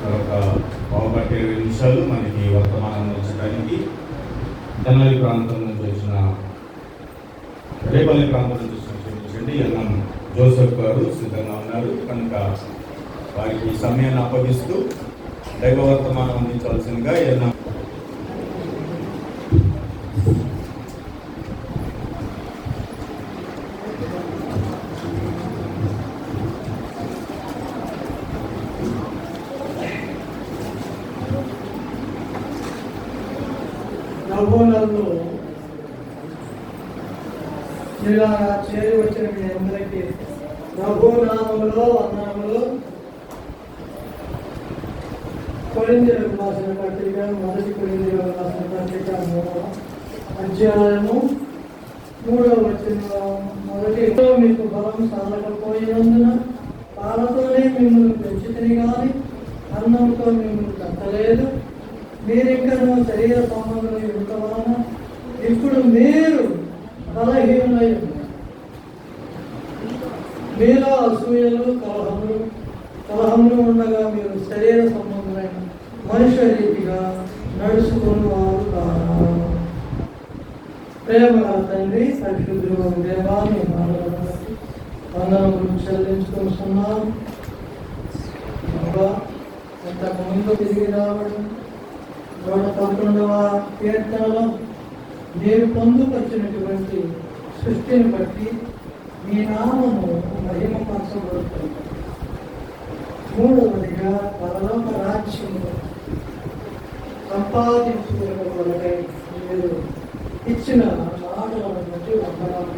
మరొక పావుగంట 20 నిమిషాలు మనకి వర్తమానం ఉంచడానికి తెనాలి ప్రాంతం నుంచి వచ్చిన రేపల్లి ప్రాంతం నుంచి క్షమించండి ఎన్ఎం జోసెఫ్ గారు సిద్ధంగా ఉన్నారు కనుక వారికి సమయాన్ని అప్పగిస్తూ దైవ వర్తమానం అందించవలసిందిగా ఎన్ఎం ప్రభువునందు ఇలా చేరి వచ్చిన మీ అందరికీ ప్రభు నామములో వందనములు. కొరింథీయులకు రాసిన పత్రిక, మొదటి కొరింథీయులకు రాసిన పత్రిక 3వ అధ్యాయము 3వ వచనం. మొదటి మీకు బలం సాలకపోయినందున పాలతోనే మిమ్మల్ని పెంచితిని కానీ అన్నంతో మిమ్మల్ని కట్టలేదు. మీరింకనూ శరీర సంబంధం ఇవ్వట వలన ఇప్పుడు మీరు బలహీనులై ఉన్నారు. మీలో అసూయలు కలహములు ఉండగా మీరు శరీర సంబంధమైన మనుష్య రీతిగా నడుచుకుని వారు కాదు. ప్రేమ తండ్రి పరిశుద్ధులు దేవాన్ని వందనములు చెల్లించుకుంటున్నాం. ఇంతకు ముందు తిరిగి రావడం 111వ కీర్తనలో మీరు పొందుకొచ్చినటువంటి సృష్టిని బట్టి మీ నామము మహిమపరచబడుతుంది. 3వదిగా పరలోక రాజ్యము సంపాదించుకునే మీరు ఇచ్చిన మాటలను బట్టి వందనాలు.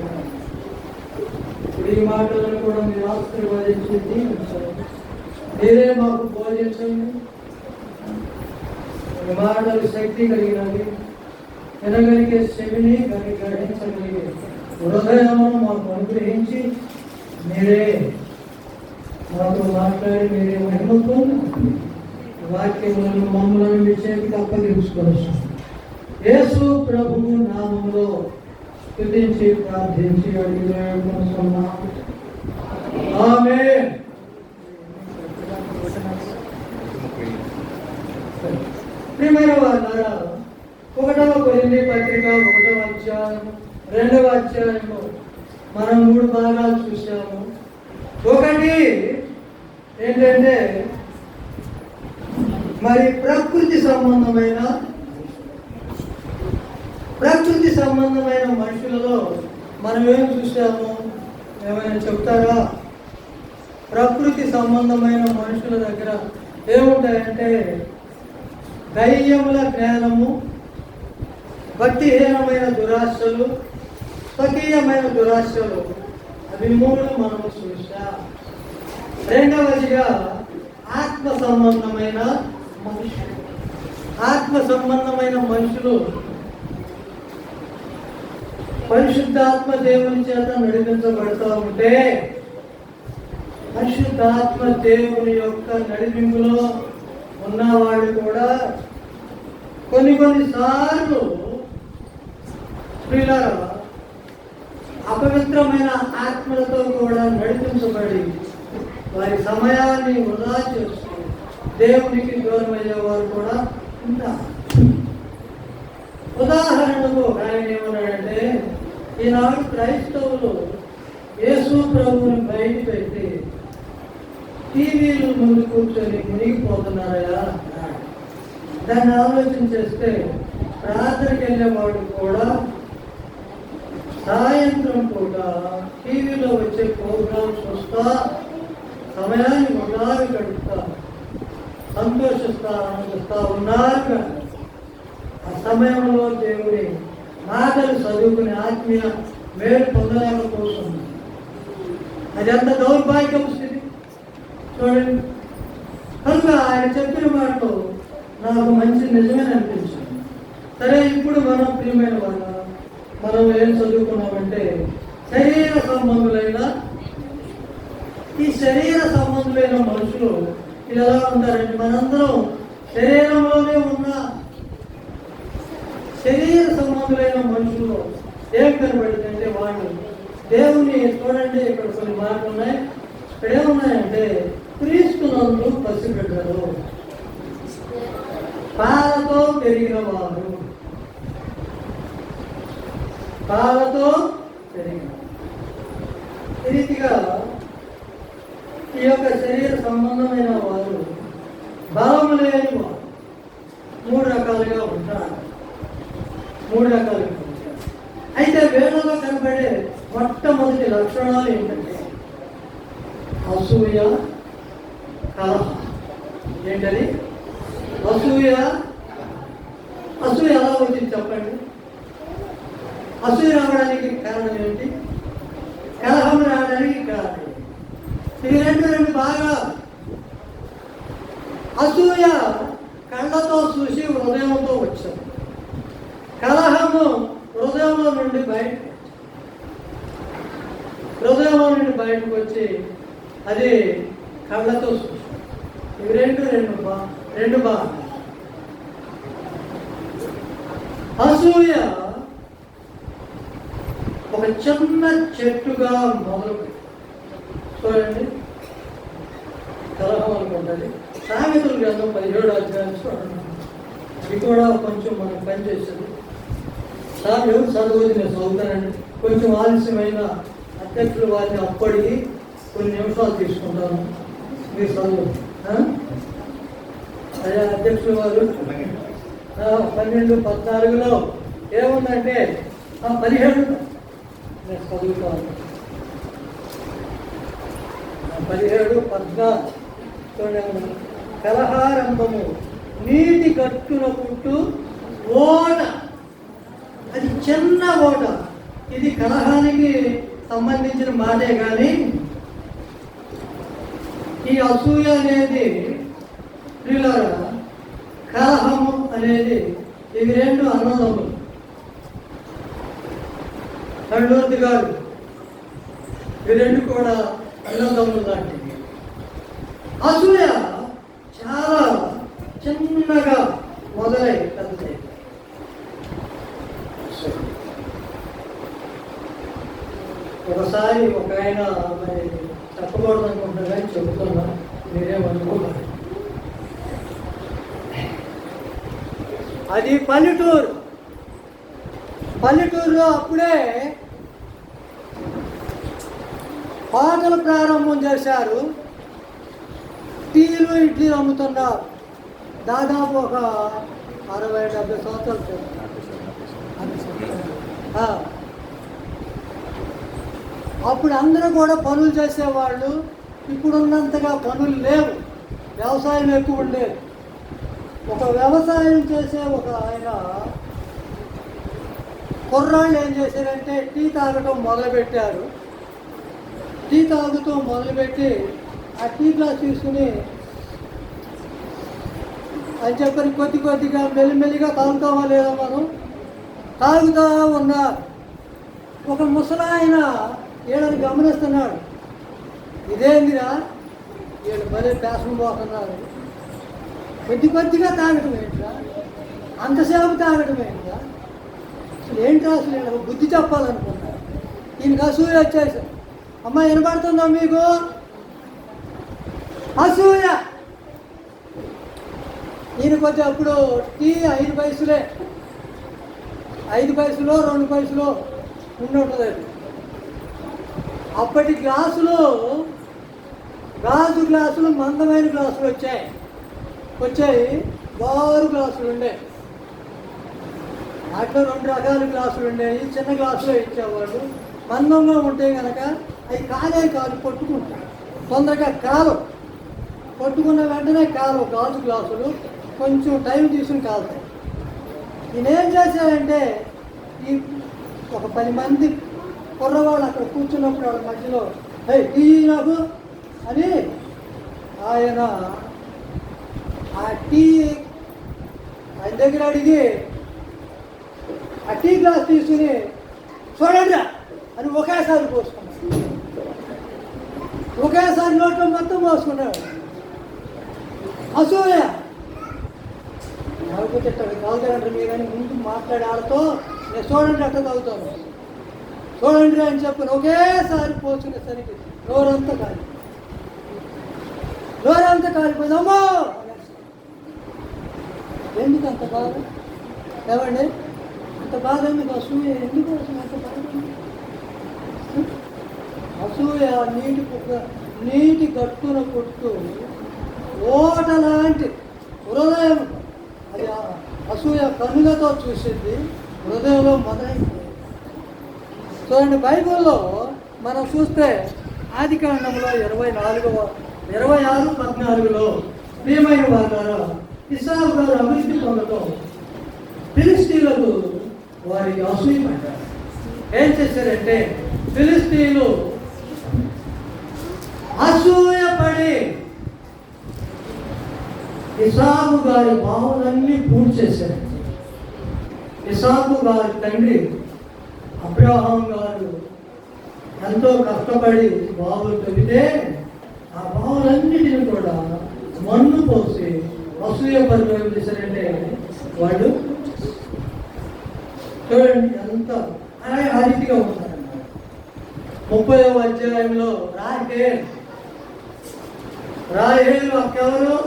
ఇప్పుడు ఈ మాటలను కూడా మీరు ఆశీర్వదించి దీవించండి. మీరే మాకు బోధించండి. మాటలు శక్తి కలిగినవి, వినగలిగే చెవిని గ్రహించగలిగే హృదయమును మాకు అనుగ్రహించి మీరే మాతో మాట్లాడి మీరే మహిమతో వాక్యములను మమ్మలను మీ చేతికి అప్పగించుకోవచ్చు. యేసు ప్రభువు నామములో స్తుతించి ప్రార్థించి అడిగి వేడుకొనుచున్నాము. ఆమేన్. ప్రియమైన వారులారా, 1వ కొరింథీ పత్రిక 1వ అధ్యాయం 2వ అధ్యాయము మనం 3 భాగాలు చూసాము. ఒకటి ఏంటంటే మరి ప్రకృతి సంబంధమైన మనుషులలో మనం ఏం చూసాము? ఏమైనా చెప్తారా? ప్రకృతి సంబంధమైన మనుషుల దగ్గర ఏముంటాయంటే దయ్యముల జ్ఞానము, భక్తిహీనమైన దురాశలు, స్వకీయమైన దురాశలు, అవి 3 మనము చూసాం. 2వదిగా ఆత్మ సంబంధమైన మనుషులు పరిశుద్ధాత్మ దేవుని చేత నడిపించబడుతూ ఉంటే పరిశుద్ధాత్మ దేవుని యొక్క నడిపింపులో ఉన్నవాళ్ళు కూడా కొన్నిసార్లు స్త్రీలారా అపవిత్రమైన ఆత్మలతో కూడా నడిపించబడి వారి సమయాన్ని వృధా చేస్తూ దేవునికి దూరం అయ్యేవారు కూడా ఉంటారు. ఉదాహరణకు ఆయన ఏమన్నాడంటే, ఈనాడు క్రైస్తవులు యేసు ప్రభువుని బయట పెట్టి టీవీలు ముందు కూర్చొని మునిగిపోతున్నారయా. దాన్ని ఆలోచన చేస్తే రాత్రికి వెళ్ళేవాడు కూడా సాయంత్రం పూట టీవీలో వచ్చే ప్రోగ్రామ్స్ చూస్తా సమయాన్ని వృధాగా గడుపుతా సంతోషిస్తా ఆనందిస్తా ఉన్నారు. ఆ సమయంలో దేవుని మాటలు చదువుకుని ఆత్మీయ మేలు పొందడం కోసం అది ఎంత దౌర్భాగ్యం స్థితి చూడండి. కనుక ఆయన చెప్పిన మాటలు నాకు మంచి నిజమే అనిపించింది. సరే, ఇప్పుడు మనం ప్రియమైన వాళ్ళ మనం ఏం చదువుకున్నామంటే శరీర సంబంధులైన మనుషులు ఇలా ఎలా ఉంటారంటే, మనందరం శరీరంలోనే ఉన్న శరీర సంబంధులైన మనుషులు ఏం కనబడుతుందంటే వాళ్ళు దేవుని చూడండి. ఇక్కడ కొన్ని మాటలు ఉన్నాయి. ఇక్కడ ఏమున్నాయంటే క్రీస్తునందు పసిబిడ్డలు. పెరిగిన వారు. పాలతో పెరిగిన ఈ రీతిగా ఈ యొక్క శరీర సంబంధమైన వారు బలము లేని వారు మూడు రకాలుగా ఉంటారు. అయితే వీళ్ళలో కనబడే మొట్టమొదటి లక్షణాలు ఏంటంటే అసూయ, కలహం. ఏంటది? అసూయ ఎలా వచ్చింది చెప్పండి? అసూయ రావడానికి కారణం ఏంటి? కలహం రావడానికి కారణం ఏంటి? ఇవి రెండు బాగా. అసూయ కళ్ళతో చూసి హృదయంతో వచ్చారు. కలహము హృదయంలో నుండి బయటకు వచ్చి అది కళ్ళతో చూసి. ఇవి రెండు బాగా. అసూయ ఒక చిన్న చెట్టుగా మొదలుపెట్టి చూడండి. కలహం అనుకుంటుంది. సామెతల గ్రంథం 17వ అధ్యాయం చూడండి. అది కూడా కొంచెం మనం పనిచేస్తుంది. ఎవరు చదువుది నేను చదువుతానండి. కొంచెం ఆలస్యమైన అధ్యక్షులు వారిని అప్పటికి కొన్ని నిమిషాలు తీసుకుంటాను. మీరు చదువు. అదే అధ్యక్షులు వారు 12:14 ఏముందంటే 17 నేను చదువుతాను. 17:14 చూడండి. కలహారంభము నీటి గట్టున పుట్టు ఓట. అది చిన్న ఓట. ఇది కలహానికి సంబంధించిన మాటే కానీ ఈ అసూయ అనేది ప్రియులారా, కలహము అనేది ఇవి రెండు అన్నదమ్ములు. తండ్రి గారు ఇవి రెండు కూడా అన్నదమ్ములు లాంటివి. అసూయ చాలా చిన్నగా మొదలై పెద్దది. ఒకసారి ఒక ఆయన మరి చెప్పకూడదు అనుకుంటున్నా కానీ చెబుతున్నా, మీరేమనుకోవాలి. అది పల్లెటూరులో అప్పుడే హోటల్ ప్రారంభం చేశారు. టీలు ఇడ్లీలు అమ్ముతున్నారు. దాదాపు ఒక 60-70 సంవత్సరాలు. అప్పుడు అందరూ కూడా పనులు చేసేవాళ్ళు. ఇప్పుడున్నంతగా పనులు లేవు. వ్యవసాయం ఎక్కువ ఉండేది. ఒక వ్యవసాయం చేసే ఒక ఆయన కుర్రాళ్ళు ఏం చేశారంటే టీ తాగటం మొదలుపెట్టారు. టీ తాగుతూ మొదలుపెట్టి ఆ టీ గ్లాస్ తీసుకుని అని చెప్పని కొద్దిగా మెల్లిమెల్లిగా తాగుతామా లేదా మనం తాగుతా ఉన్నారు. ఒక ముసలాయన వీళ్ళని గమనిస్తున్నాడు. ఇదేందిరా వీళ్ళు మరీ ప్యాషన్ పోతున్నారు. కొద్దిగా తాగటం ఏంట్రా, అంతసేపు తాగటం ఏంట్రా, అసలు ఏంట్రా, అసలు వీళ్ళకి బుద్ధి చెప్పాలనుకున్నారు. ఈయనకి అసూయ వచ్చేసి, అమ్మ వినపడుతుందా మీకు? అసూయ. ఈయనకి వచ్చి అప్పుడు టీ 5 పైసలే, 5 పైసలు 2 పైసలు ఉండి. అప్పటి గ్లాసులు గాజు గ్లాసులు, మందమైన గ్లాసులు వచ్చాయి. బారు గ్లాసులు ఉండే. వాటిలో 2 రకాల గ్లాసులు ఉండేవి. చిన్న గ్లాసులో ఇచ్చేవాళ్ళు. మందంగా ఉంటే కనుక అవి కాలు పట్టుకుంటాయి. తొందరగా పట్టుకున్న వెంటనే గాజు గ్లాసులు కొంచెం టైం తీసుకుని కాలుతాయి. నేనేం చేశానంటే ఈ ఒక 10 మంది కుర్రవాళ్ళు అక్కడ కూర్చున్నప్పుడు వాళ్ళ మధ్యలో టీ నాకు అని ఆయన దగ్గర అడిగి ఆ టీ గ్లాస్ తీసుకుని చూడండి అని ఒకేసారి పోసుకున్నాడు. ఒకేసారి నోట్లో మొత్తం పోసుకున్నాడు. అసూయ. లేకపోతే తాగుతారంటారు మీరు కానీ ముందు మాట్లాడే వాళ్ళతో నేను చూడండి అట్లా తాగుతాను, చూడండి అని చెప్పాను. ఒకేసారి పోసుకునేసరికి నోరంతా కాలిపోయింది. అమ్మో ఎందుకు అంత బాధ? ఏమండి అంత బాధ ఎందుకు? అసూయ ఎందుకోసం అంత బాధ? అసూయ నీటి గట్టున కొట్టు ఓట లాంటి హృదయం. అది అసూయ కన్నులతో చూసింది, హృదయంలో మొదలైంది. చూడండి, బైబిల్లో మనం చూస్తే ఆదికాండంలో 26:14 ప్రియమైన వారు ఇస్రాయేలు గారు అభివృద్ధి పొందడం ఫిలిస్తీన్లకు వారికి అసూయ పడ్డారు. ఏం చేశారంటే ఫిలిస్తీన్లు అసూయపడి ఇసాకు గారి బావులన్నీ పూర్తి చేశారు. ఇసాకు గారి తండ్రి అబ్రహాం గారు ఎంతో కష్టపడి బావులు తవ్వితే ఆ బావులన్నిటిని కూడా మన్ను పోసి అసూయ పనులు ఏం చేశారంటే వాళ్ళు చూడండి ఎంత ఆ రీతిగా ఉంటారన్నమాట. 30వ అధ్యాయంలో రాహేలు అక్కెవరు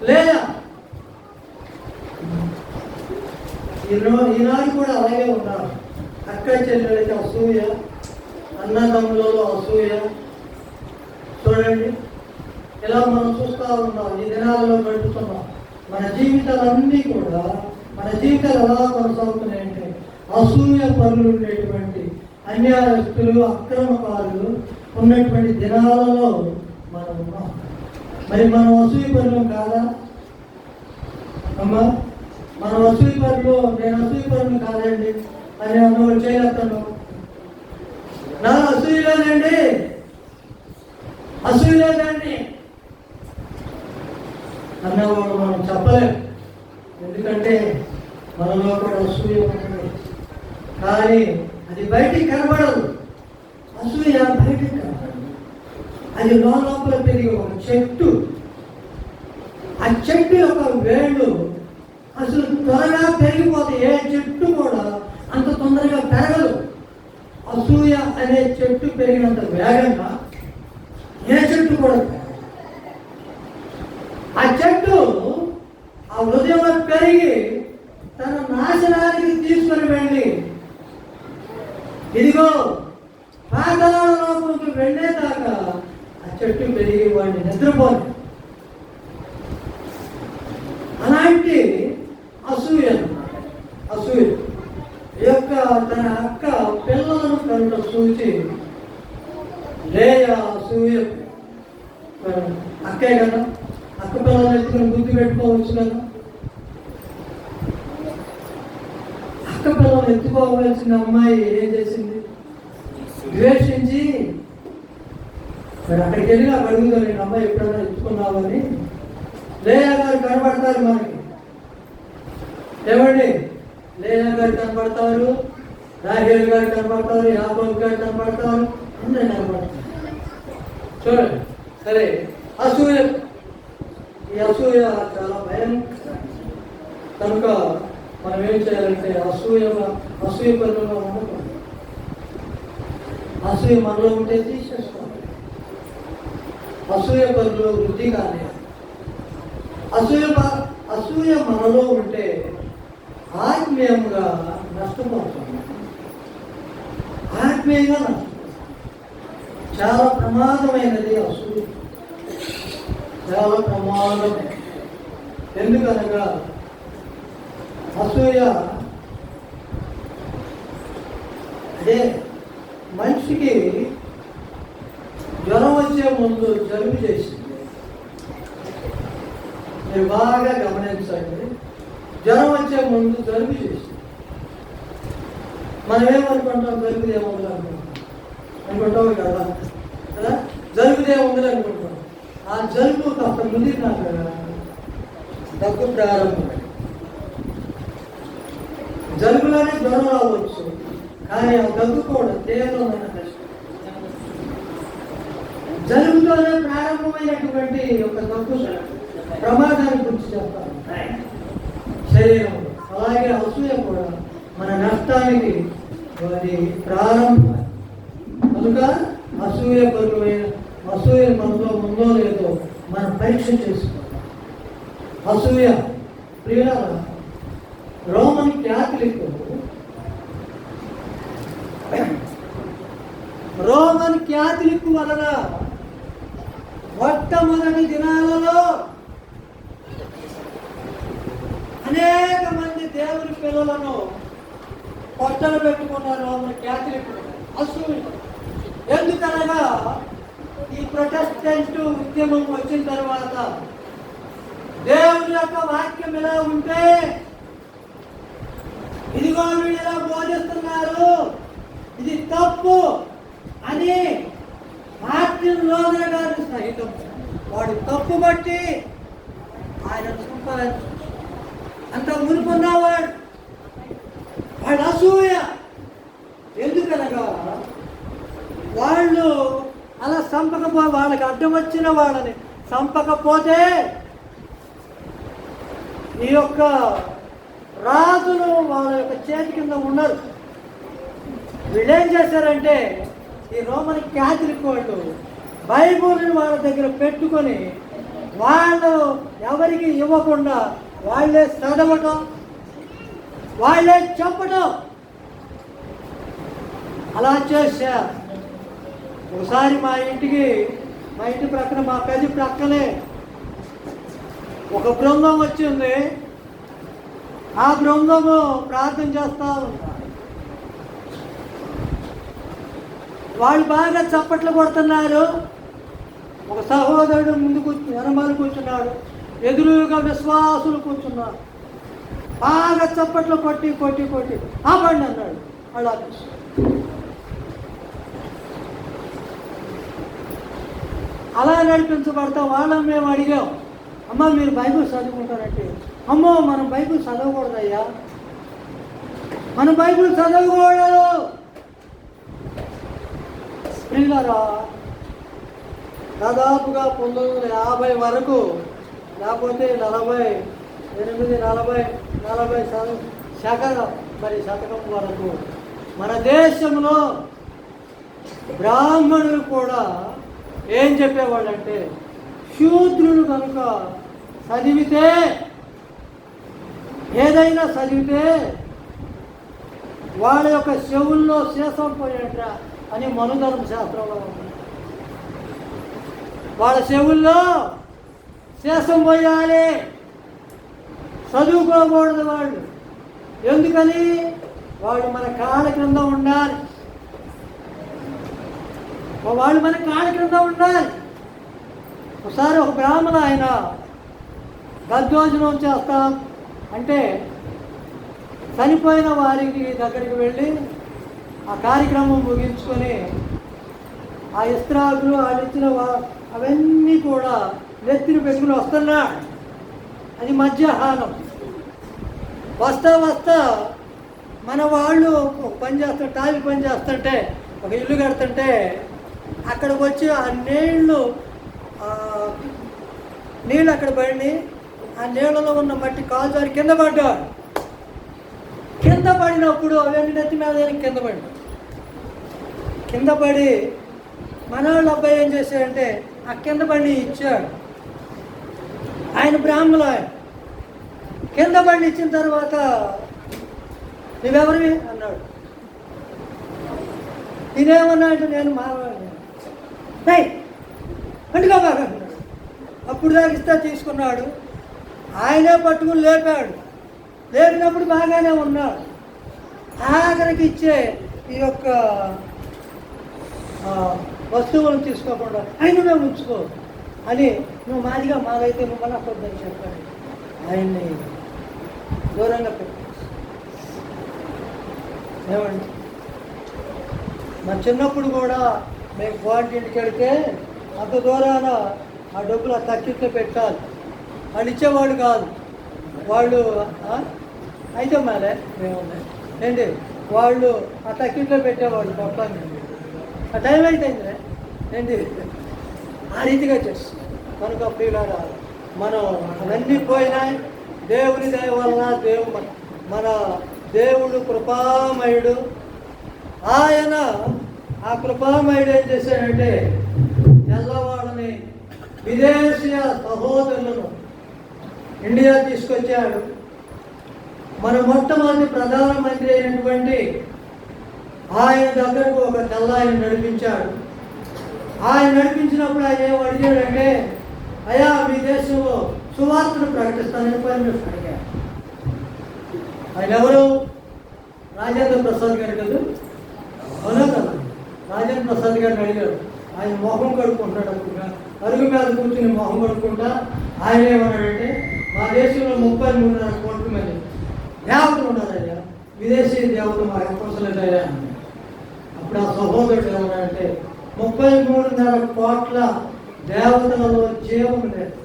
లేదా ఈనాడు కూడా అలాగే ఉన్నారు. అక్క చెల్లెలకి అసూయ, అన్నదమ్ములలో అసూయ. చూడండి, ఇలా మనం చూస్తూ ఉన్నాం, ఈ దినాలలో గడుపుతున్నాం. మన జీవితాలన్నీ కూడా మన జీవితాలు ఎలా కొనసాగుతున్నాయంటే అసూయ పనులు ఉండేటువంటి అన్యాయస్తులు, అక్రమకారులు ఉన్నటువంటి దినాలలో మనం ఉన్నాం. మరి మనం అసూయ పనులు కాదా అమ్మా? మనం అసూయ పనులు, నేను అసూయ పనులు కాదండి అని అన్నవాడు చేయలేస్తాను. నా అసూయ లేదండి, అసూయ లేదండి అన్నవాడు మనం చెప్పలేం. ఎందుకంటే మనలో కూడా అసూయ ఉంటుంది, కానీ అది బయటికి కనబడదు. అసూయ బయటికి కనబడదు, అది లోపల పెరిగే ఒక చెట్టు. ఆ చెట్టు యొక్క వేళ్ళు అసలు త్వరగా పెరిగిపోతే ఏ చెట్టు కూడా అంత తొందరగా పెరగదు. అసూయ అనే చెట్టు పెరిగినంత వేగంగా ఏ చెట్టు కూడా పెరగదు. ఆ చెట్టు ఆ హృదయంలో పెరిగి తన నాశనానికి తీసుకొని వెళ్ళి ఇదిగో పాతాళలోకి వెళ్ళేదాకా ఆ చెట్టు పెరిగి వాడిని నిద్రపోదు. అలాంటి అసూయ యొక్క తన అక్క పిల్లలను కనుక చూచి లేయా అసూయ అక్కే కదా, అక్క పిల్లలు ఎత్తుకుని గుర్తు పెట్టుకోవచ్చు కదా. అక్క పిల్లలు ఎత్తుకోవాల్సిన అమ్మాయి ఏం చేసింది? ద్వేషించి మరి అక్కడికి వెళ్ళి నాకు అడుగుతాను, నేను అమ్మాయి ఎప్పుడైనా ఎత్తుకున్నావని. లేయా గారు కనబడతారు మనకి, ఏమండి? లేయా గారు కనబడతారు, రాహేలు గారు కనబడతారు, యాకోబు గారు కనబడతారు, అందరూ కనబడతారు. చూడండి, సరే అసూయ, ఈ అసూయ చాలా భయంకరం. కనుక మనం ఏం చేయాలంటే అసూయ పనుల్లో ఉండకూడదు. అసూయ మనలో ఉంటే తీసేసుకోవాలి. అసూయ పనులు వృద్ధి కానీ అసూయ మనలో ఉంటే ఆత్మీయంగా నష్టపోతుంది. ఆత్మీయంగా నష్టపోతుంది. చాలా ప్రమాదమైనది అసూయ, చాలా ప్రమాదం. ఎందుకనగా అసూయ అదే మనిషికి జ్వరం వచ్చే ముందు జలుబు చేసింది. మీరు బాగా గమనించండి, జ్వరం వచ్చే ముందు జలుబు చేసింది. మనం ఏమనుకుంటాం? జలుబు ఏముంది అనుకుంటాం కదా, జలుబు ఏముంది అనుకుంటాం. ఆ జలుబు కాస్త ముదిరినాక దగ్గు ప్రారంభమైంది. జలుబులోనే జ్వరం రావచ్చు, కానీ ఆ దగ్గు కూడా తీవ్రమైన కష్టం. జలుబుతోనే ప్రారంభమైనటువంటి ఒక దగ్గు ప్రమాదాన్ని గురించి చెప్తాను శరీరంలో. అలాగే అసూయ కూడా మన నష్టానికి అది ప్రారంభం. కనుక అసూయ మనలో ఉందో లేదో మనం పరీక్ష చేసుకోవాలి. అసూయ ప్రియులారా, రోమన్ క్యాథలిక్ వలన మొట్టమొదటి దినాలలో అనేక మంది దేవుని పిల్లలను పొట్టలు పెట్టుకున్నారు. రోమన్ క్యాథలిక్ అసూయ. ఎందుకనగా ఈ ప్రొటెస్టెంట్ ఉద్యమం వచ్చిన తర్వాత దేవుని యొక్క వాక్యం ఎలా ఉంటే, ఇదిగో వీళ్ళు ఇలా బోధిస్తున్నారు, ఇది తప్పు అని మార్టిన్ లూథర్ గారి సహితం వాడు తప్పు బట్టి ఆయన సంపాదించు అంత మునుపున్నవాడు. వాడు అసూయ. ఎందుకనగా వాళ్ళు అలా వాళ్ళకి అడ్డం వచ్చిన వాళ్ళని చంపకపోతే ఈ యొక్క రాజులు వాళ్ళ యొక్క చేతి కింద ఉన్నారు. వీళ్ళేం చేశారంటే, ఈ రోమన్ క్యాథలిక్ వాళ్ళు బైబుల్ని వాళ్ళ దగ్గర పెట్టుకొని వాళ్ళు ఎవరికి ఇవ్వకుండా వాళ్ళే చదవటం, వాళ్ళే చెప్పటం అలా చేశారు. ఒకసారి మా ఇంటి ప్రక్కన, మా గది ప్రక్కనే ఒక బృందం వచ్చింది. ఆ బృందము ప్రార్థన చేస్తూ ఉన్నారు. వాళ్ళు బాగా చప్పట్లు కొడుతున్నారు. ఒక సహోదరుడు ముందు వెనమాలు కూర్చున్నాడు, ఎదురుగా విశ్వాసులు కూర్చున్నారు. బాగా చప్పట్లు కొట్టి కొట్టి కొట్టి ఆపండి అన్నాడు. అలా అలా నడిపించబడతా వాళ్ళని మేము అడిగాం, అమ్మ మీరు బైబిల్ చదువుకుంటారంటే, అమ్మో మనం బైబిల్ చదవకూడదయ్యా, మనం బైబిల్ చదవకూడదు. ప్రియులారా, దాదాపుగా 1950 వరకు, లేకపోతే 40 శతకం వరకు మన దేశంలో బ్రాహ్మణులు కూడా ఏం చెప్పేవాళ్ళంటే, శూద్రులు కనుక చదివితే, ఏదైనా చదివితే వాళ్ళ యొక్క చెవుల్లో శేషం పోయేట అని మనుధర్మ శాస్త్రంలో ఉంది. వాళ్ళ చెవుల్లో శేషం పోయాలి, చదువుకోకూడదు వాళ్ళు. ఎందుకని? వాళ్ళు మన కాళ్ళ క్రింద ఉండాలి. వాళ్ళు మన కాళ్ళ క్రింద ఉండాలి. ఒకసారి ఒక బ్రాహ్మణ ఆయన దద్దోజనం చేస్తాం అంటే చనిపోయిన వారికి దగ్గరికి వెళ్ళి ఆ కార్యక్రమం ముగించుకొని ఆ ఇస్త్రాకులు వాళ్ళు ఇచ్చిన అవన్నీ కూడా నెత్తిన పెట్టుకుని వస్తున్నాడు. అది మధ్యాహ్నం. వస్తా మన వాళ్ళు పని చేస్తుంటే, టాయిల్ పని చేస్తుంటే, ఒక ఇల్లు కడుతుంటే అక్కడికి వచ్చి ఆ నీళ్ళు అక్కడ పడి ఆ నీళ్ళలో ఉన్న మట్టి కాలు జారి కింద పడ్డాడు. కింద పడినప్పుడు అవన్నీ నెత్తి మీద కింద పడి మన వాళ్ళ అబ్బాయి ఏం చేశాడంటే ఆ కింద పడి ఇచ్చాడు. ఆయన బ్రాహ్మణులు. ఆయన కింద పడి ఇచ్చిన తర్వాత నువ్వెవరివి అన్నాడు. నేనేమన్నా అంటే నేను మావాడిని. అంటుగా బాగా అన్నాడు. అప్పుడు దాకా తీసుకున్నాడు. ఆయనే పట్టుకుని లేపాడు. లేపినప్పుడు బాగానే ఉన్నాడు. ఆఖరికి ఇచ్చే ఈ యొక్క వస్తువులను తీసుకోకుండా ఆయననే ఉంచుకో అని, నువ్వు మాదైతే నువ్వు మళ్ళీ కొద్దని చెప్పాడు. ఆయన్ని దూరంగా పెట్టు. ఏమండి, మా చిన్నప్పుడు కూడా మేము గోంటి ఇంటికి వెళితే అంత దూరాన ఆ డబ్బులు ఆ తక్కిట్లో పెట్టాలి. వాళ్ళు ఇచ్చేవాడు కాదు. వాళ్ళు అయితే మాలే మేమున్నాయి ఏంటి, వాళ్ళు ఆ తక్కిట్లో పెట్టేవాళ్ళు మొత్తాన్ని. ఆ టైం అయిపోయిందిలే ఏంటి, ఆ రీతిగా చేస్తాం. కనుక ప్రియులారా, మనం అవన్నీ పోయినాయి. దేవుని దయ వలన మన దేవుడు కృపామయుడు. ఆయన ఆ కృపామయుడు ఏం చేశాడంటే, తెల్లవాడని విదేశీయ సహోదరులను ఇండియా తీసుకొచ్చాడు. మన మొట్టమొదటి ప్రధానమంత్రి అయినటువంటి ఆయన దగ్గరకు ఒక తెల్ల ఆయన నడిపించాడు. ఆయన నడిపించినప్పుడు ఆయన ఏం అడిగాడంటే, అయ్యా మీ దేశంలో సువార్తను ప్రకటిస్తానని పర్మిషన్ అడిగాడు. ఆయన ఎవరు? రాజేంద్ర ప్రసాద్ గారు కదా, అవునా కదా? రాజేంద్ర ప్రసాద్ గారిని అడిగాడు. ఆయన మొహం కడుక్కుంటాడు. అరుగు మీద కూర్చుని మొహం కడుక్కుంటా ఆయన ఏమన్నాడంటే, మా దేశంలో 33.5 కోట్ల మంది దేవతలు ఉన్నారయ్యా, విదేశీ దేవతలు మాకు అవసరలేదయ్యా. అప్పుడు ఆ సహోదరుడు ఏమన్నాడంటే, 33.5 కోట్ల దేవతలలో జీవం లేదు,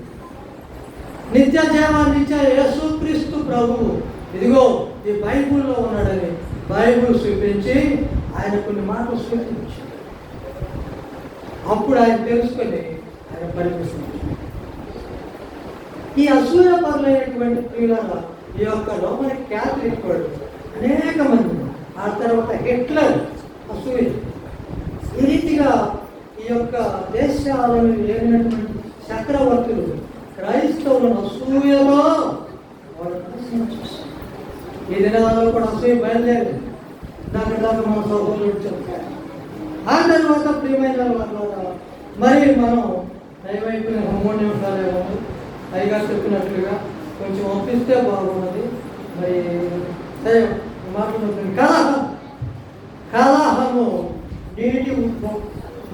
నిత్య జీవాన్ని ఇచ్చే యేసుక్రీస్తు ప్రభువు ఇదిగో ఈ బైబుల్లో ఉన్నాడని బైబుల్ చూపించి ఆయన కొన్ని మాటలు సూచించాడు. అప్పుడు ఆయన తెలుసుకొని ఆయన పరిమిస్తున్నాడు. ఈ అసూయ పరులైనటువంటి ప్రియులారా, ఈ యొక్క రోమన్ క్యాథలిక్ వాళ్ళు అనేక మంది, ఆ తర్వాత హిట్లర్ అసూయ, ఈ రీతిగా ఈ యొక్క దేశాలను ఏలినటువంటి చక్రవర్తులు క్రైస్తవులను అసూయలో వాళ్ళు నాశనం చేశారు. ఈ దినాల్లో కూడా అసూయ బయలుదేరింది. దాకా మన సహోదరుడు చెప్పారు. ఆ తర్వాత ప్రియమైన వాళ్ళ మరి మనం దయవైపున 3 నిమిషాలు పైగా చెప్పినట్లుగా కొంచెం ఒప్పిస్తే బాగున్నది. మరి సరే మాట్లాడుతుంది. కలహము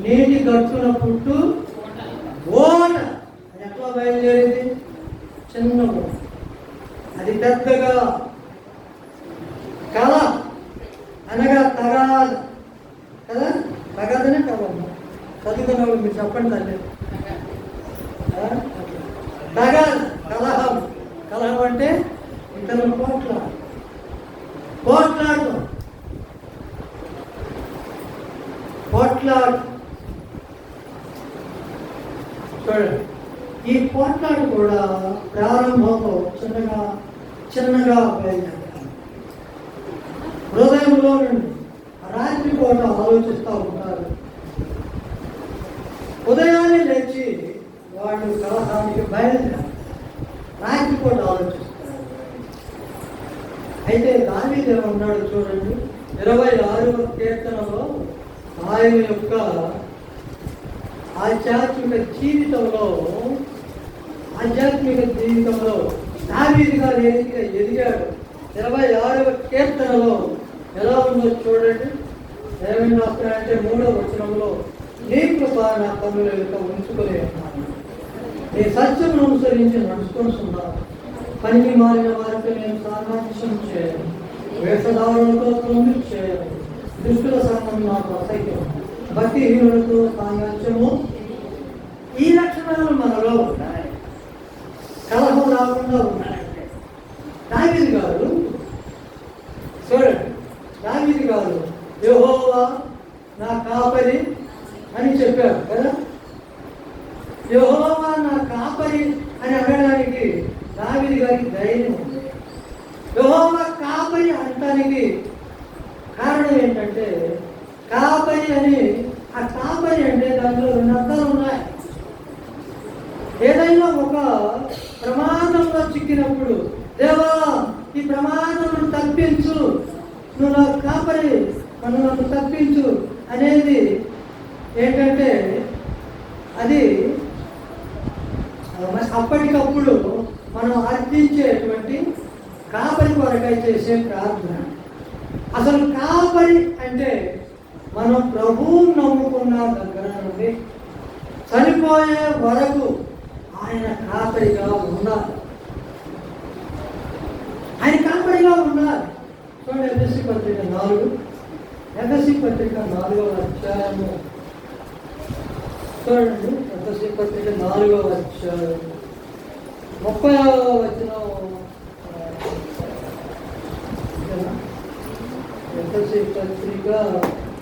నీటి గట్టున పుట్టు ఓట. అది ఎట్లా బయలుదేరింది? చిన్న ఓట, అది పెద్దగా కళ అనగా తగాదు కదా, తగాదనే కలము. చదువుకున్న వాళ్ళు మీరు చెప్పండి తల్లి. తగాదు, కలహం. కలహం అంటే ఇతరులు పోట్లాడటం. చూడండి, ఈ పోట్లాడు కూడా ప్రారంభంలో చిన్నగా బయలుదేరాలి. హృదయంలో నుండి రాత్రి పూట ఆలోచిస్తూ ఉంటారు. ఉదయాన్నే లేచి వాళ్ళు కలహానికి బయలుదేరారు. రాత్రి పూట ఆలోచిస్తారు. అయితే దావీదు ఉన్నాడు చూడండి, 26వ కీర్తనలో ఆయన యొక్క ఆధ్యాత్మిక జీవితంలో దావీదు గారు ఎదిగాడు. 26వ కీర్తనలో ఎలా ఉందో చూడండి. ఏమైనా రాస్తున్నాడంటే 3వ వచనంలో, నీ కృప నా కన్నుల యొక్క ఉంచుకొని ఉన్నాను, నీ సత్యమును అనుసరించి నడుచుకుంటున్నాను, పనికి మారిన వారితో నేను సామర్థ్యం చేయను, వేషధారులతో తొమ్మిది చేయను, దుష్టుల సంఘం నాకు అసహ్యం, భక్తిహీనులతో సాంగత్యము. ఈ లక్షణాలు మనలో ఉన్నాయి. కలహం రాకుండా ఉన్నాయంటే దావీదు గారు చూడండి, దావీదు గారు యెహోవా నా కాపరి అని చెప్పారు కదా. యెహోవా నా కాపరి అని అనడానికి దావీదు గారికి ధైర్యం ఉంది. యెహోవా కాపరి అనడానికి కారణం ఏంటంటే, కాపరి అని, ఆ కాపరి అంటే దాంట్లో 2 అర్థాలు ఉన్నాయి. ఏదైనా ఒక ప్రమాదంలో చిక్కినప్పుడు, దేవా ఈ ప్రమాదం తప్పించు, నువ్వు నాకు కాపరి, నన్ను తప్పించు అనేది ఏంటంటే, అది అప్పటికప్పుడు మనం అర్థించేటువంటి కాపరి కొరకై చేసే ప్రార్థన. అసలు కాపరి అంటే మనం ప్రభువు నమ్ముకున్న దగ్గర నుండి చనిపోయే వరకు ఆయన కాపరిగా ఉండాలి. ఆయన కాపరిగా ఉండాలి. చూడండి, ఎఫ్ఎస్సి పత్రిక 4వ అధ్యాయము చూడండి. ఎఫ్ఎస్సి పత్రిక 4వ అధ్యాయం 30వ వచనం. ఎఫ్ఎస్సి పత్రిక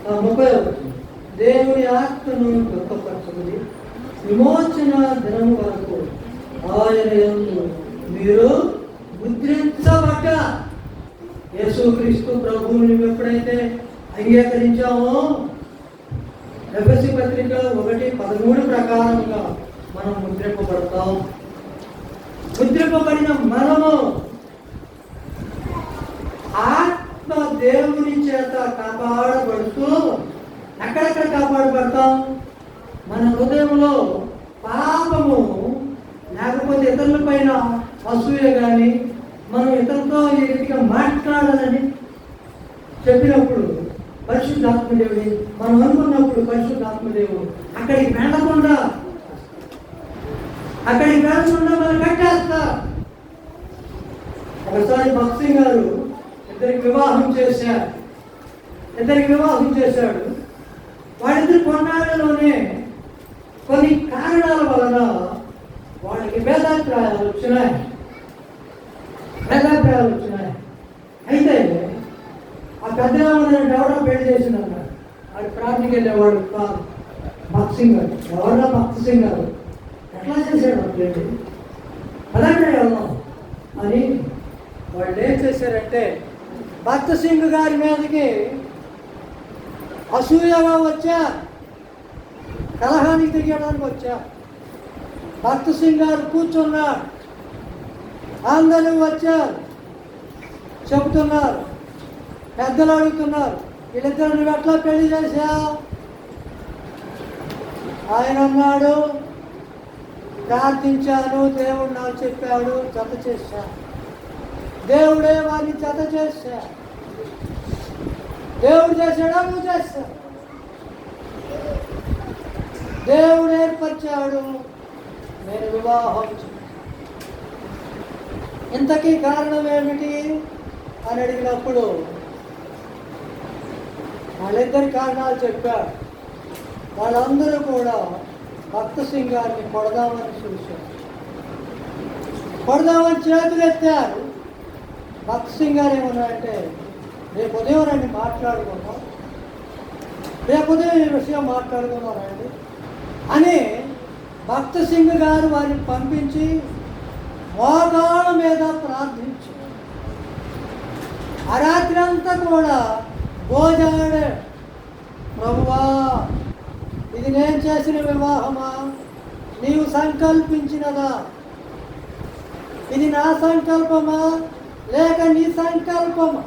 30వ వచనం, దేవుని ఆత్మను గొప్పపరచుకుని విమోచన దినము వరకు ఆయన యందు మీరు ముద్రించబడ్డ యేసుక్రీస్తు ప్రభువుని ఎప్పుడైతే అంగీకరించామో, ఎఫెసీ పత్రిక 1:13 ప్రకారంగా మనం ముద్రింపబడతాం. ముద్రింపబడిన మనము ఆత్మ దేవుని చేత కాపాడబడుతూ ఎక్కడెక్కడ కాపాడబడతాం? మన హృదయంలో పాపము లేకపోతే ఇతరుల పైన అసూయ కానీ మనం ఇతరులతో ఈ రీతిగా మాట్లాడాలని చెప్పినప్పుడు పరిశుద్ధాత్మదేవుడి, మనం అనుకున్నప్పుడు పరిశుద్ధాత్మదేవుడు అక్కడికి వెళ్ళకుండా మనం కట్టేస్తా. ఒకసారి భక్తి గారు ఇద్దరికి వివాహం చేశాడు. వాళ్ళిద్దరు కొన్నాళ్ళలోనే కొన్ని కారణాల వలన వాళ్ళకి భేదాభిప్రాయాలు వచ్చినాయి. అయితే ఆ పెద్దరామని ఎవరో పెళ్లి చేసిందన్నాడు. వాడు ప్రార్థనకి వెళ్ళేవాడు కాదు, భక్త్ సింగ్ గారు. ఎవరో భక్త్ సింగ్ గారు ఎట్లా చేశాడు అట్లేదు అలాగే వెళ్దాం అని వాళ్ళు ఏం చేశారంటే భక్త్ సింగ్ గారి మీదకి అసూయగా వచ్చా, కలహానికి దిగడానికి వచ్చా. భక్త్ సింగ్ గారు కూర్చున్నారు, అందరూ వచ్చారు, చెబుతున్నారు, పెద్దలు అడుగుతున్నారు, వీళ్ళిద్దరు నువ్వు ఎట్లా పెళ్లి చేశావు? ఆయన అన్నాడు, ప్రార్థించాను, దేవుడు నాకు చెప్పాడు, జత చేశాను. దేవుడే వారిని జత చేశా. దేవుడు చేశాడా? నువ్వు చేశా. దేవుడు ఏర్పరిచాడు, నేను వివాహం. ఇంతకీ కారణం ఏమిటి అని అడిగినప్పుడు వాళ్ళిద్దరి కారణాలు చెప్పాడు. వాళ్ళందరూ కూడా భక్త్ సింగ్ గారిని కొడదామని చూశారు. కొడదామని చేతులు ఎత్తారు. భక్త్ సింగ్ గారు ఏమన్నారంటే, రేపు ఉదయం రండి మాట్లాడుకుందాం, రేపు ఉదయం ఈ విషయం మాట్లాడుకుందాం రండి అని భక్త్ సింగ్ గారు వారిని పంపించి మోకాళ్ళ మీద ప్రార్థించి ఆ రాత్రి అంతా కూడా భోజనాడే, ప్రభువా ఇది నేను చేసిన వివాహమా, నీవు సంకల్పించినదా, ఇది నా సంకల్పమా లేక నీ సంకల్పమా?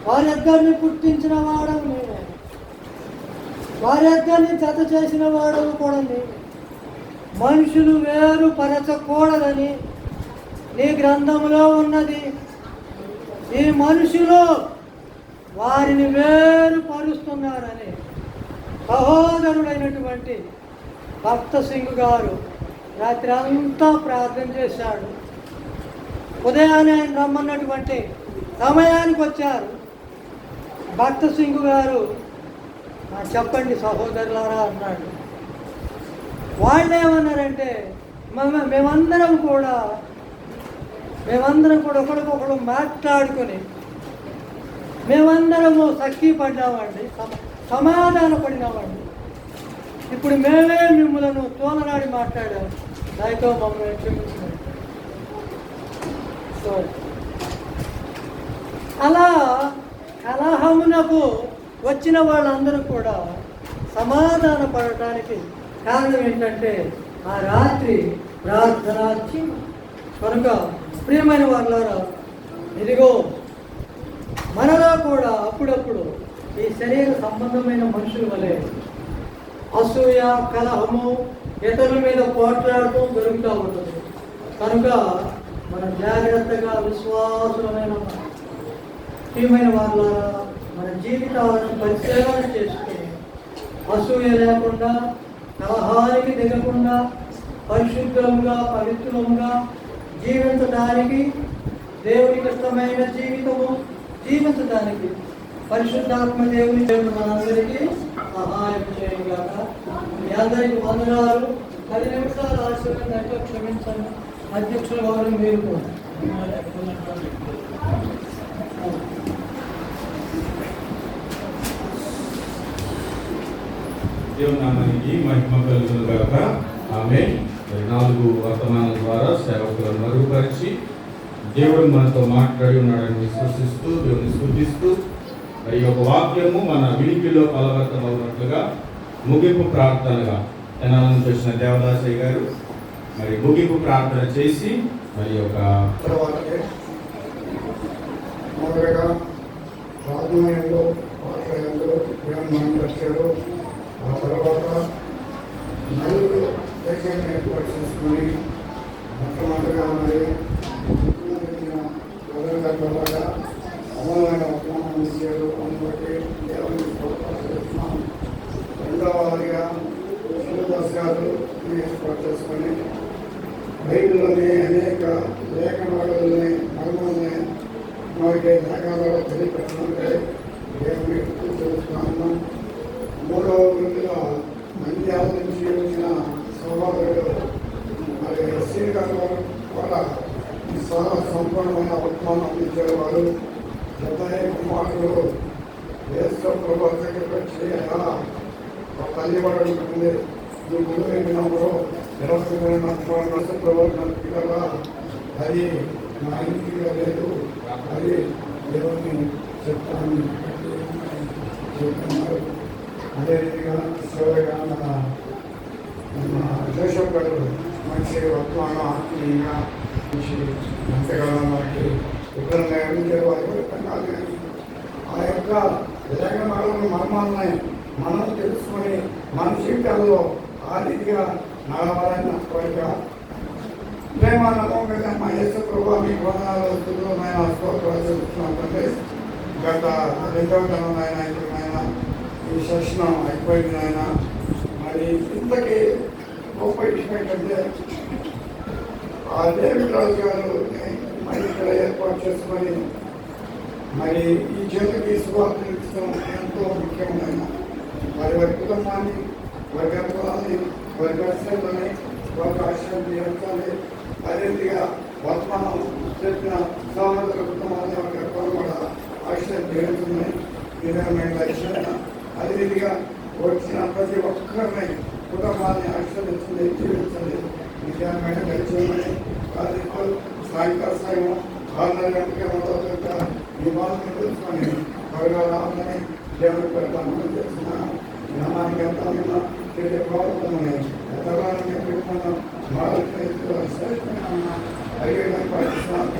వారిద్దరిని పుట్టించిన వాడవు నేనే, వారిద్దరిని జత చేసిన వాడవు కూడా నేనే. మనుషులు వేరు పరచకూడదని నీ గ్రంథంలో ఉన్నది. ఈ మనుషులు వారిని వేరు పరుస్తున్నారని సహోదరుడైనటువంటి భక్త్ సింగ్ గారు రాత్రి అంతా ప్రార్థన చేశాడు. ఉదయాన్నే ఆయన రమ్మన్నటువంటి సమయానికి వచ్చారు. భక్త్ సింగ్ గారు చెప్పండి సహోదరులారా అన్నాడు. వాళ్ళు ఏమన్నారంటే, మేమందరం కూడా ఒకరికొకరు మాట్లాడుకొని మేమందరము సఖీ పడ్డామండి, సమాధాన పడినామండి. ఇప్పుడు మేమే మిమ్మలను తోలనాడి మాట్లాడాము, దానితో మమ్మల్ని క్షమించండి. అలా కలహమునకు వచ్చిన వాళ్ళందరూ కూడా సమాధాన పడటానికి కారణం ఏంటంటే ఆ రాత్రి ప్రార్థన. కనుక ప్రియమైన వాళ్ళారా, ఇదిగో మనలో కూడా అప్పుడప్పుడు ఈ శరీర సంబంధమైన మనుషుల వలె అసూయ, కలహము, ఇతరుల మీద పోట్లాడుతూ దొరుకుతూ ఉంటుంది. కనుక మనం జాగ్రత్తగా విశ్వాసమైన ప్రియమైన వాళ్ళారా మన జీవితాలను పరిశీలన చేసుకుని అసూయ లేకుండా, కలహానికి దిగకుండా, పరిశుద్ధంగా పవిత్రంగా జీవించడానికి, దేవునికి ఇష్టమైన జీవితము జీవించడానికి పరిశుద్ధాత్మ దేవుని మనందరికీ సహాయం చేయగాక. మీ అందరికీ వందనాలు. 10 నిమిషాలు ఆశీర్వాదంతో క్షమించండి. అధ్యక్షుల వారు మీరు దేవుని నామానికి మహిమ కలుగును గాక. ఆమేన్. 4 వర్తమానాల ద్వారా సేవకులను మరుగుపరిచి దేవుడు మనతో మాట్లాడి ఉన్నాడని విశ్వసిస్తూ దేవుని స్తుతిస్తూ మరి ఒక వాక్యము మన వినికిలో ఫలవంతమవునట్లుగా ముగింపు ప్రార్థనగా తెనాలను చేసిన దేవదాసయ్య గారు మరి ముగింపు ప్రార్థన చేసి మరి ఒక తర్వాత మొదలుగా ప్రార్థనలో పాత్రలు మనం వచ్చారు. ఆ తర్వాత నలుగురు దేశాన్ని ఏర్పాటు చేసుకుని మొట్టమొదటిగా మరి ప్రజల అమలమైన ఉపమానం ఇచ్చారు. అందుబట్టి దేవుని చేస్తున్నాం. రెండవ వారిగా దర్శకాలు ఏర్పాటు చేసుకొని బైబిల్లోని అనేక లేఖనాలని మర్మాలని మనకి లేఖనాలు తెలియపెట్టడంటే దేవుని తెలుస్తున్నాను. మూడవ వృద్ధిగా నంద్యాల నుంచి వచ్చిన సహోదరుడు మరి ఎస్సీ గారు కూడా చాలా సంపూర్ణమైన వర్తమానం అందించేవారు. పెద్దయ్య కుమారుడు దేశ ప్రభావ దగ్గర వచ్చి తల్లి వాడు ఉంటుంది. ఈ గురువు అయినప్పుడు 20 వర్ష ప్రభావం పిల్లగా అది మా ఇంటిగా లేదు, అది దేవుని చెప్తాను చెప్తున్నారు. అదేవిధంగా సేవగా మన జోషప్ గారు మంచి వర్తమానం ఆత్మీయంగా మంచి ఎంతగానో మనకి విగ్రహంగా వారి కానీ ఆ యొక్క లేఖనాలను మర్మాలని మనం తెలుసుకొని మన జీవితాల్లో ఆ రీతిగా నడవాలని నా కోరిక. ప్రేమ నమ్మకంగా మా యేసు ప్రభువా మీ వందనాలమైన స్తోత్రాలు చెల్లిస్తున్నామంటే గత 2వ దినం ఆయన ఇప్పుడు ఆయన ఈ సెషన్ అయిపోయింది ఆయన. మరి ఇంతకీ గొప్ప విషయం ఏంటంటే ఆ డేవిడ్ రాజు గారు మరి ఇక్కడ ఏర్పాటు చేసుకొని మరి ఈ చేతికి శుభార్తలు ఇచ్చడం ఎంతో ముఖ్యమైన వారి వారి కుటుంబాన్ని, వారి గర్భాలని, వారి పరిస్థితులని, వారికి ఆశ్రయం చేయాలి. అదేవిధంగా వర్తమానం చెప్పిన సహోదరుల కుటుంబాన్ని వారి గర్భాలు కూడా ఆశ్రయం చేస్తున్నాయి. నిజమైన లక్ష్యమైన అదేవిధంగా వచ్చిన ప్రతి ఒక్కరిని కుటుంబాన్ని ఆశ్రయించండి, జీవించండి. నిజమైన లక్ష్యమని అది సాయంకాల సాయం 6:30 గంటలకే మొదలుగా ఈ బాధను తెలుసుకొని త్వరగా రావాలని దేవుని పెడతామని చేస్తున్నాను. నమ్మానికి ఎంత తిరిగి ప్రభుత్వమని ఎంతగానో పెట్టుకున్నాం. శ్రేష్టమైన అడిగే పాటిస్తున్నాను.